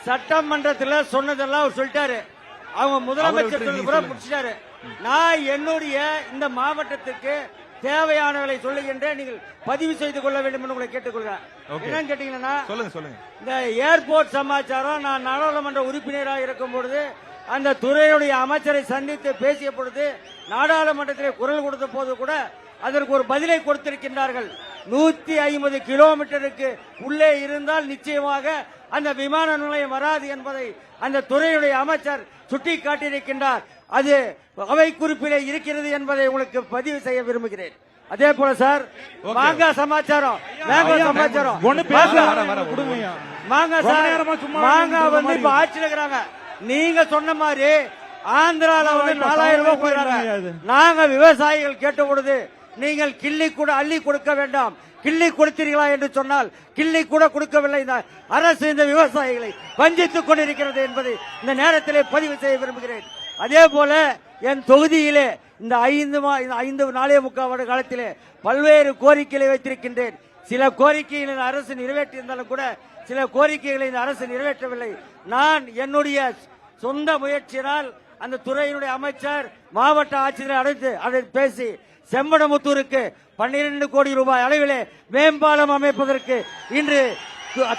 சட்டமன்றத்தில் சொன்னதெல்லாம் அவர் சொல்லிட்டாரு. அவங்க முதலமைச்சர் முடிச்சிட்டாரு. நான் என்னுடைய இந்த மாவட்டத்திற்கு தேவையானவர்களை சொல்லுகின்றேன். நீங்கள் பதிவு செய்து கொள்ள வேண்டும் என்று உங்களை கேட்டுக்கொள்கிறேன். என்னன்னு கேட்டீங்கன்னா, இந்த ஏர்போர்ட் சமாச்சாரம் நான் நாடாளுமன்ற உறுப்பினராக இருக்கும் பொழுது அந்த துறையுடைய அமைச்சரை சந்தித்து பேசிய பொழுது நாடாளுமன்றத்தில் குரல் கொடுத்த போது கூட அதற்கு ஒரு பதிலை கொடுத்திருக்கின்றார்கள். 150 கிலோமீட்டருக்கு உள்ளே இருந்தால் நிச்சயமாக அந்த விமான நிலையம் வராது என்பதை அந்த துறையுடைய அமைச்சர் சுட்டிக்காட்டியிருக்கின்றார். அது அவை குறிப்பிலே இருக்கிறது என்பதை உங்களுக்கு பதிவு செய்ய விரும்புகிறேன். அதே போல சார் மாங்கா சமாச்சாரம் மாங்கா வந்து இப்ப ஆட்சியில் இருக்கிறாங்க. நீங்க சொன்ன மாதிரி ஆந்திரால வந்து 4000 ரூபாய் போயிடுறாங்க. நாங்க விவசாயிகள் கேட்ட பொழுது நீங்கள் கிள்ளி கூட அள்ளி கொடுக்க வேண்டாம், கிள்ளி கொடுத்தீர்களா என்று சொன்னால் கிள்ளி கூட கொடுக்கவில்லை. இந்த அரசு இந்த விவசாயிகளை வஞ்சித்துக் கொண்டிருக்கிறது என்பதை இந்த நேரத்திலே பதிவு செய்ய விரும்புகிறேன். அதே போல என் தொகுதியிலே இந்த 5.25 வருட காலத்திலே பல்வேறு கோரிக்கைகளை வைத்திருக்கின்றேன். சில கோரிக்கைகளை இந்த அரசு நிறைவேற்றியிருந்தாலும் கூட சில கோரிக்கைகளை இந்த அரசு நிறைவேற்றவில்லை. நான் என்னுடைய சொந்த முயற்சியினால் அந்த துறையினுடைய அமைச்சர் மாவட்ட ஆட்சியரை அழைத்து பேசி செம்படமுத்தூருக்கு 12 கோடி ரூபாய் அளவிலே மேம்பாலம் அமைப்பதற்கு இன்று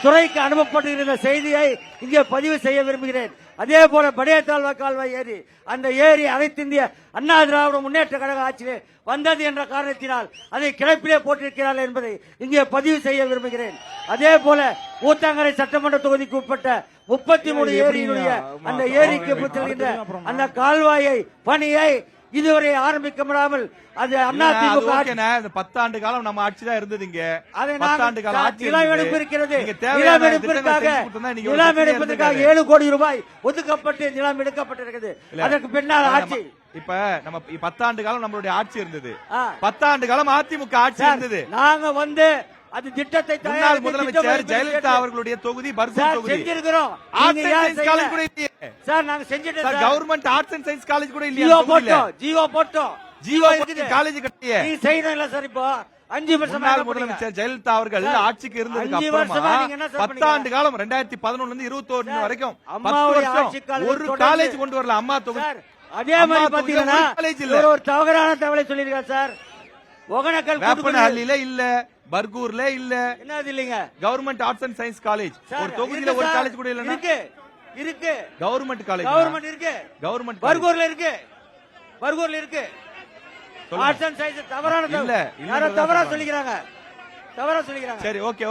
துறைக்கு அனுப்பப்பட்டிருந்த செய்தியை இங்கே பதிவு செய்ய விரும்புகிறேன். அதே போல படையத்தாழ்வா கால்வாய் ஏரி, அந்த ஏரி அனைத்து இந்திய அண்ணா திராவிட முன்னேற்ற கழக ஆட்சியிலே வந்தது என்ற காரணத்தினால் அதை கிளப்பிலே போட்டிருக்கிறார்கள் என்பதை இங்கே பதிவு செய்ய விரும்புகிறேன். அதே போல ஊத்தங்கரை சட்டமன்ற தொகுதிக்கு உட்பட்ட 33 ஏரியினுடைய அந்த ஏரிக்கு செல்கின்ற அந்த கால்வாயை பணியை இதுவரை ஆரம்பிக்க முடியாமல் அது அதிமுக 10 ஆண்டு காலம் நம்ம ஆட்சி தான் இருந்தது. இங்க நிலமெடுப்பு இருக்கிறது. நிலமெடுப்பதற்காக 7 கோடி ரூபாய் ஒதுக்கப்பட்டு நிலம் எடுக்கப்பட்டிருக்கிறது. அதற்கு பின்னால் ஆட்சி இப்ப நம்ம 10 ஆண்டு காலம் நம்மளுடைய ஆட்சி இருந்தது. 10 ஆண்டு காலம் அதிமுக ஆட்சி இருந்தது. நாங்க வந்து அது திட்டத்தை முன்னாள் முதலமைச்சர் ஜெயலலிதா அவர்களுடைய தொகுதி பர்கூர் தொகுதி செஞ்சிருக்கிறோம். சார் நாங்க செஞ்சிட்டோம். Government arts and science college கூட இல்லையா? ஜியோ போட்டோம். காலேஜ் கட்டிய நீ செய்யணும் இல்ல சார். இப்போ 5 வருஷம் முதலமைச்சர் ஜெயலலிதா அவர்கள் ஆட்சிக்கு இருந்ததுக்கு அப்புறமா 10 ஆண்டு காலம் 2011 இருந்து 21 வரைக்கும் 10 வருஷம் ஒரு காலேஜ் கொண்டு வரல அம்மா தொகுதி. அதே மாதிரி பாத்தீங்கன்னா ஒரு தவறான தகவலை சொல்லிருக்காரு சார். ஒகனக்கல் வேப்பனஹள்ளியில இல்ல, பர்கூர்ல இல்ல, என்னது இல்லங்க government arts and science college ஒரு தொகுதியில ஒரு காலேஜ் கூட இல்ல. இருக்கு கவர்மெண்ட் காலேஜ் இருக்கு. கவர்மெண்ட் பர்கூர்ல இருக்கு ஆர்ட்ஸ் அண்ட் சயின்ஸ். தவறான இல்ல, யாரோ தவறா சொல்லிக்கிறாங்க. சரி, ஓகே.